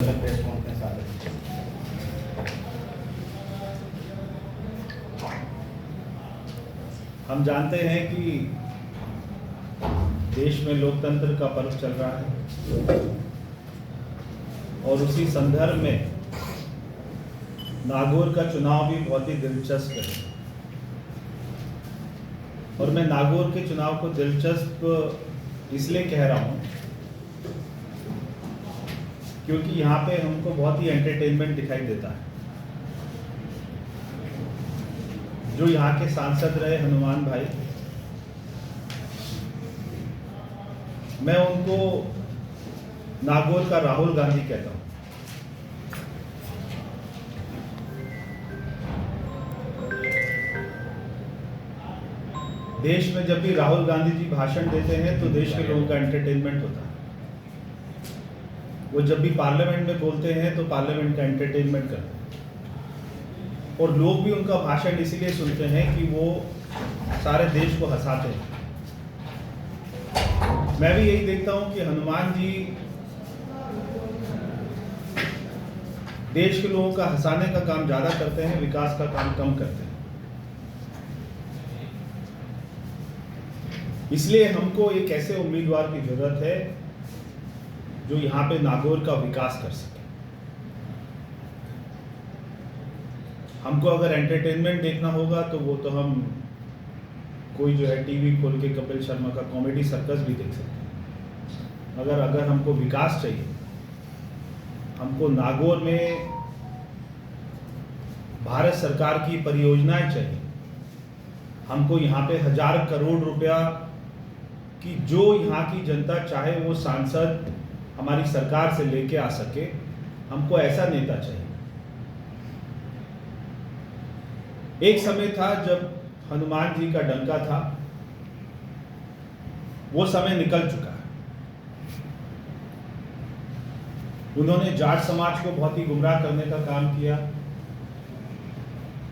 में press conference आ रही है। हम जानते हैं कि देश में लोकतंत्र का पर्व चल रहा है और उसी संदर्भ में नागौर का चुनाव भी बहुत ही दिलचस्प है। और मैं नागौर के चुनाव को दिलचस्प इसलिए कह रहा हूं क्योंकि यहाँ पे हमको बहुत ही एंटरटेनमेंट दिखाई देता है। जो यहाँ के सांसद रहे हनुमान भाई, मैं उनको नागौर का राहुल गांधी कहता हूँ। देश में जब भी राहुल गांधी जी भाषण देते हैं तो देश के लोगों का एंटरटेनमेंट होता है। वो जब भी पार्लियामेंट में बोलते हैं तो पार्लियामेंट का एंटरटेनमेंट करते हैं और लोग भी उनका भाषण इसीलिए सुनते हैं कि वो सारे देश को हंसाते हैं। मैं भी यही देखता हूं कि हनुमान जी देश के लोगों का हंसाने का काम ज्यादा करते हैं, विकास का काम कम करते हैं। इसलिए हमको एक ऐसे उम्मीदवार की जरूरत है जो यहाँ पे नागौर का विकास कर सके। हमको अगर एंटरटेनमेंट देखना होगा तो वो तो हम कोई जो है टीवी खोल के कपिल शर्मा का कॉमेडी सर्कस भी देख सकते हैं। अगर हमको विकास चाहिए, हमको नागौर में भारत सरकार की परियोजनाएं चाहिए, हमको यहाँ पे 1000 करोड़ रुपया कि जो यहाँ की जनता चाहे वो सांसद हमारी सरकार से लेके आ सके, हमको ऐसा नेता चाहिए। एक समय था जब हनुमान जी का डंका था, वो समय निकल चुका है। उन्होंने जाट समाज को बहुत ही गुमराह करने का काम किया,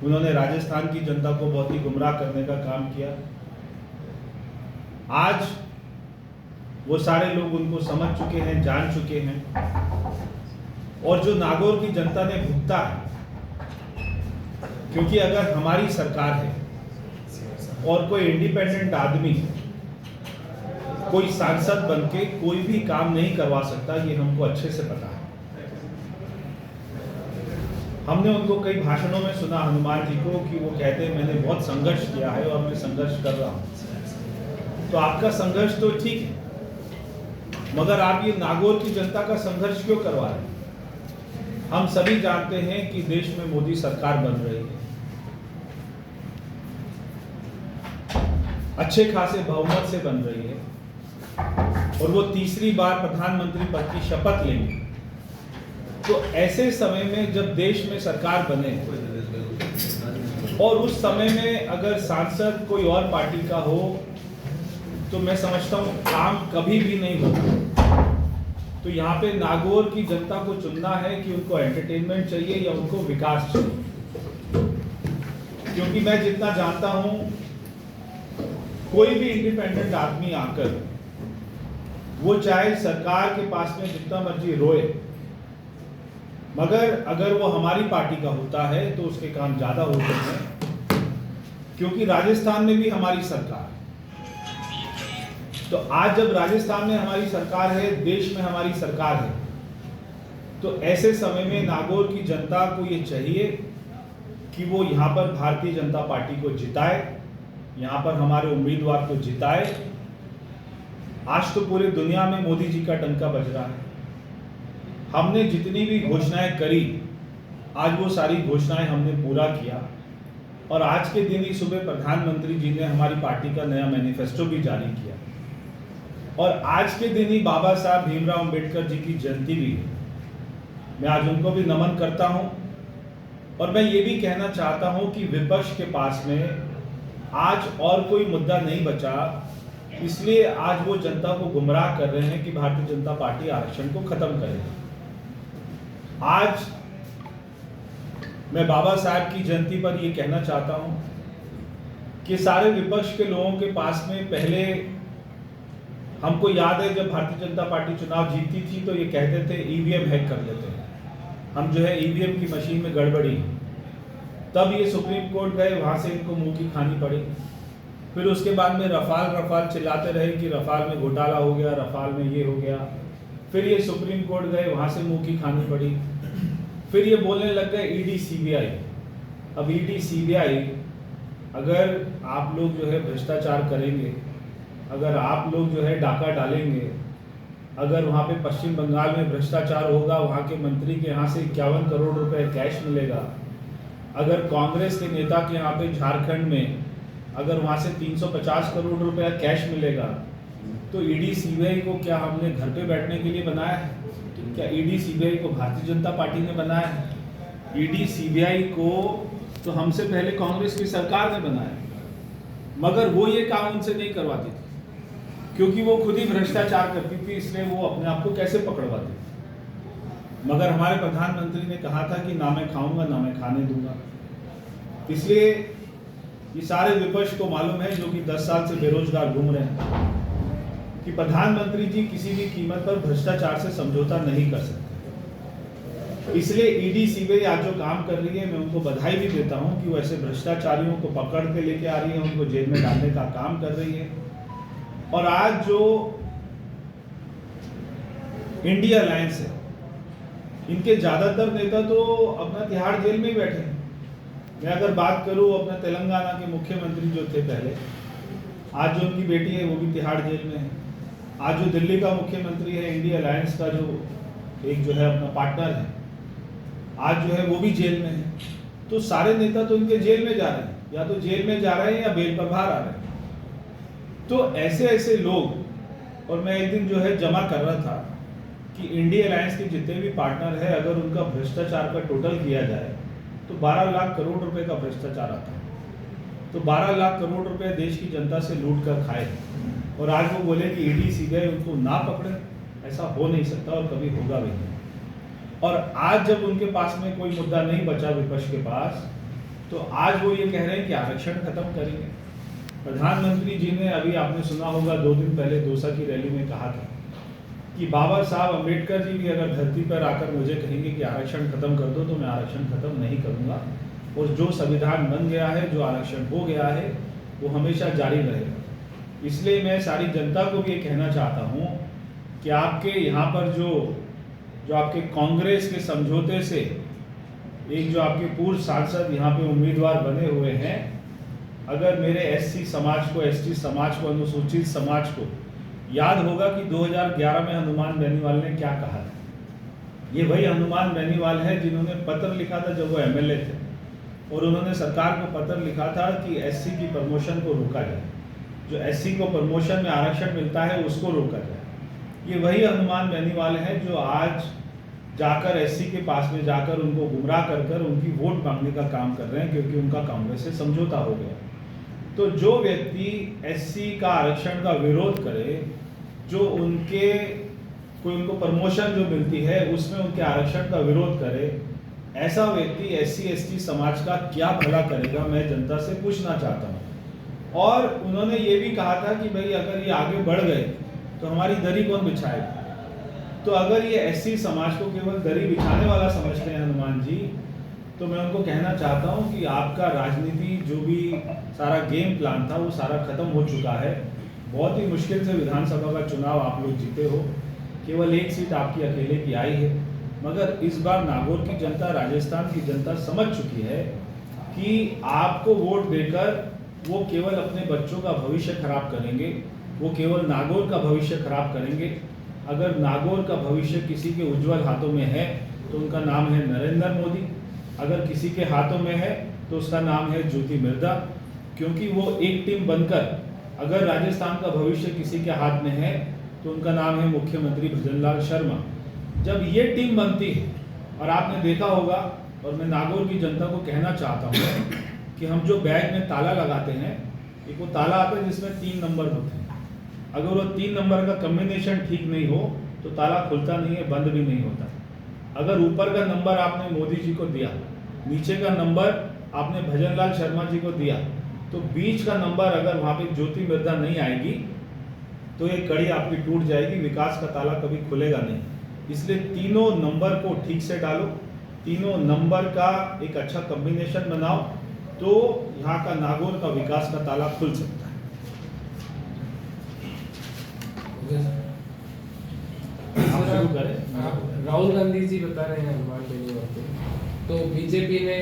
उन्होंने राजस्थान की जनता को बहुत ही गुमराह करने का काम किया। आज वो सारे लोग उनको समझ चुके हैं, जान चुके हैं और जो नागौर की जनता ने भुगता है, क्योंकि अगर हमारी सरकार है और कोई इंडिपेंडेंट आदमी कोई सांसद बनके कोई भी काम नहीं करवा सकता, ये हमको अच्छे से पता है। हमने उनको कई भाषणों में सुना हनुमान जी को कि वो कहते हैं मैंने बहुत संघर्ष किया है और मैं संघर्ष कर रहा हूं। तो आपका संघर्ष तो ठीक है, मगर आप ये नागौर की जनता का संघर्ष क्यों करवा रहे हैं? हम सभी जानते हैं कि देश में मोदी सरकार बन रही है, अच्छे खासे बहुमत से बन रही है और वो तीसरी बार प्रधानमंत्री पद की शपथ लेंगे। तो ऐसे समय में जब देश में सरकार बने और उस समय में अगर सांसद कोई और पार्टी का हो तो मैं समझता हूं काम कभी भी नहीं होता। तो यहाँ पे नागौर की जनता को चुनना है कि उनको एंटरटेनमेंट चाहिए या उनको विकास चाहिए। क्योंकि मैं जितना जानता हूं, कोई भी इंडिपेंडेंट आदमी आकर वो चाहे सरकार के पास में जितना मर्जी रोए, मगर अगर वो हमारी पार्टी का होता है तो उसके काम ज्यादा होते हैं। क्योंकि राजस्थान में भी हमारी सरकार, तो आज जब राजस्थान में हमारी सरकार है, देश में हमारी सरकार है, तो ऐसे समय में नागौर की जनता को ये चाहिए कि वो यहाँ पर भारतीय जनता पार्टी को जिताए, यहाँ पर हमारे उम्मीदवार को जिताए। आज तो पूरी दुनिया में मोदी जी का डंका बज रहा है। हमने जितनी भी घोषणाएं करी, आज वो सारी घोषणाएं हमने पूरा किया और आज के दिन ही सुबह प्रधानमंत्री जी ने हमारी पार्टी का नया मैनिफेस्टो भी जारी किया और आज के दिन ही बाबा साहब भीमराव अंबेडकर जी की जयंती भी है। मैं आज उनको भी नमन करता हूं और मैं ये भी कहना चाहता हूं कि विपक्ष के पास में आज और कोई मुद्दा नहीं बचा, इसलिए आज वो जनता को गुमराह कर रहे हैं कि भारतीय जनता पार्टी आरक्षण को खत्म करेगी। आज मैं बाबा साहब की जयंती पर ये कहना चाहता हूं कि सारे विपक्ष के लोगों के पास में पहले हमको याद है जब भारतीय जनता पार्टी चुनाव जीतती थी तो ये कहते थे ईवीएम हैक कर लेते हैं। हम जो है ईवीएम की मशीन में गड़बड़ी, तब ये सुप्रीम कोर्ट गए, वहाँ से इनको मुंह की खानी पड़ी। फिर उसके बाद में रफाल चिल्लाते रहे कि रफाल में घोटाला हो गया, रफाल में ये हो गया। फिर ये सुप्रीम कोर्ट गए, वहाँ से मुंह की खानी पड़ी। फिर ये बोलने लग गए ईडी सीबीआई। अब ईडी सीबीआई, अगर आप लोग जो है भ्रष्टाचार करेंगे, अगर आप लोग जो है डाका डालेंगे, अगर वहाँ पे पश्चिम बंगाल में भ्रष्टाचार होगा, वहाँ के मंत्री के यहाँ से 51 करोड़ रुपए कैश मिलेगा, अगर कांग्रेस के नेता के यहाँ पे झारखंड में अगर वहाँ से 350 करोड़ रुपया कैश मिलेगा, तो ईडी सीबीआई को क्या हमने घर पे बैठने के लिए बनाया है? तो क्या ईडी सीबीआई को भारतीय जनता पार्टी ने बनाया है? ईडी सीबीआई को तो हमसे पहले कांग्रेस की सरकार ने बनाया, मगर वो ये काम उनसे नहीं करवाती थी, क्योंकि वो खुद ही भ्रष्टाचार करती थी, इसलिए वो अपने आप को कैसे पकड़वाती थी। मगर हमारे प्रधानमंत्री ने कहा था कि ना मैं खाऊंगा ना मैं खाने दूंगा। इसलिए ये सारे विपक्ष को मालूम है, जो कि 10 साल से बेरोजगार घूम रहे हैं, कि प्रधानमंत्री जी किसी भी कीमत पर भ्रष्टाचार से समझौता नहीं कर सकते। इसलिए ईडी सीबीआई आज जो काम कर रही है, मैं उनको बधाई भी देता हूं कि वो ऐसे भ्रष्टाचारियों को पकड़ के लेके आ रही है, उनको जेल में डालने का काम कर रही है। और आज जो इंडिया अलायंस है, इनके ज्यादातर नेता तो अपना तिहाड़ जेल में ही बैठे हैं। मैं अगर बात करूं अपना तेलंगाना के मुख्यमंत्री जो थे पहले, आज जो उनकी बेटी है वो भी तिहाड़ जेल में है। आज जो दिल्ली का मुख्यमंत्री है, इंडिया अलायंस का जो एक जो है अपना पार्टनर है, आज जो है वो भी जेल में है। तो सारे नेता तो इनके जेल में जा रहे हैं, या तो जेल में जा रहे हैं या बेल पर बाहर आ रहे हैं। तो ऐसे ऐसे लोग, और मैं एक दिन जो है जमा कर रहा था कि इंडिया अलायंस के जितने भी पार्टनर है, अगर उनका भ्रष्टाचार का टोटल किया जाए तो 12 लाख करोड़ रुपए का भ्रष्टाचार आता है। तो 12 लाख करोड़ रुपए देश की जनता से लूट कर खाए, और आज वो बोले कि ईडी सीबीआई उनको ना पकड़े, ऐसा हो नहीं सकता और कभी होगा भी नहीं। और आज जब उनके पास में कोई मुद्दा नहीं बचा विपक्ष के पास, तो आज वो ये कह रहे हैं कि आरक्षण खत्म करेंगे। प्रधानमंत्री जी ने, अभी आपने सुना होगा 2 दिन पहले दौसा की रैली में कहा था कि बाबा साहब अम्बेडकर जी भी अगर धरती पर आकर मुझे कहेंगे कि आरक्षण खत्म कर दो, तो मैं आरक्षण खत्म नहीं करूंगा, और जो संविधान बन गया है, जो आरक्षण हो गया है, वो हमेशा जारी रहेगा। इसलिए मैं सारी जनता को भी ये कहना चाहता हूँ कि आपके यहाँ पर जो आपके कांग्रेस के समझौते से एक जो आपके पूर्व सांसद यहाँ पे उम्मीदवार बने हुए हैं, अगर मेरे एससी समाज को, एसटी समाज को, अनुसूचित समाज को याद होगा कि 2011 में हनुमान बेनीवाल ने क्या कहा था। ये वही हनुमान बेनीवाल है जिन्होंने पत्र लिखा था जब वो एमएलए थे, और उन्होंने सरकार को पत्र लिखा था कि एससी की प्रमोशन को रोका जाए, जो एससी को प्रमोशन में आरक्षण मिलता है उसको रोका जाए। ये वही हनुमान बेनीवाल है जो आज जाकर एससी के पास में जाकर उनको गुमराह कर कर उनकी वोट मांगने का काम कर रहे हैं, क्योंकि उनका कांग्रेस से समझौता हो गया। तो जो व्यक्ति एससी का आरक्षण का विरोध करे, जो उनको प्रमोशन जो मिलती है उसमें उनके आरक्षण का विरोध करे, ऐसा व्यक्ति एससी एसटी समाज का क्या भला करेगा, मैं जनता से पूछना चाहता हूँ। और उन्होंने ये भी कहा था कि भाई अगर ये आगे बढ़ गए तो हमारी दरी कौन बिछाएगा। तो अगर ये एससी समाज को केवल दरी बिछाने वाला समझते हैं हनुमान जी, तो मैं उनको कहना चाहता हूँ कि आपका राजनीति जो भी सारा गेम प्लान था वो सारा खत्म हो चुका है। बहुत ही मुश्किल से विधानसभा का चुनाव आप लोग जीते हो, केवल 1 सीट आपकी अकेले की आई है, मगर इस बार नागौर की जनता, राजस्थान की जनता समझ चुकी है कि आपको वोट देकर वो केवल अपने बच्चों का भविष्य खराब करेंगे, वो केवल नागौर का भविष्य खराब करेंगे। अगर नागौर का भविष्य किसी के उज्जवल हाथों में है तो उनका नाम है नरेंद्र मोदी, अगर किसी के हाथों में है तो उसका नाम है ज्योति मिर्धा, क्योंकि वो एक टीम बनकर, अगर राजस्थान का भविष्य किसी के हाथ में है तो उनका नाम है मुख्यमंत्री भजनलाल शर्मा। जब ये टीम बनती है, और आपने देखा होगा, और मैं नागौर की जनता को कहना चाहता हूँ कि हम जो बैग में ताला लगाते हैं, एक वो ताला आता है जिसमें 3 नंबर होते हैं, अगर वो 3 नंबर का कॉम्बिनेशन ठीक नहीं हो तो ताला खुलता नहीं है, बंद भी नहीं होता। अगर ऊपर का नंबर आपने मोदी जी को दिया, नीचे का नंबर आपने भजनलाल शर्मा जी को दिया, तो बीच का नंबर अगर वहाँ पे ज्योति मिर्धा नहीं आएगी तो ये कड़ी आपकी टूट जाएगी, विकास का ताला कभी खुलेगा नहीं। इसलिए तीनों नंबर को ठीक से डालो, तीनों नंबर का एक अच्छा कॉम्बिनेशन बनाओ तो यहाँ का नागौर का विकास का ताला खुल सकता है। आप शुरू करें। राहुल गांधी जी बता रहे हैं हनुमान बेनीवाल पे, तो बीजेपी ने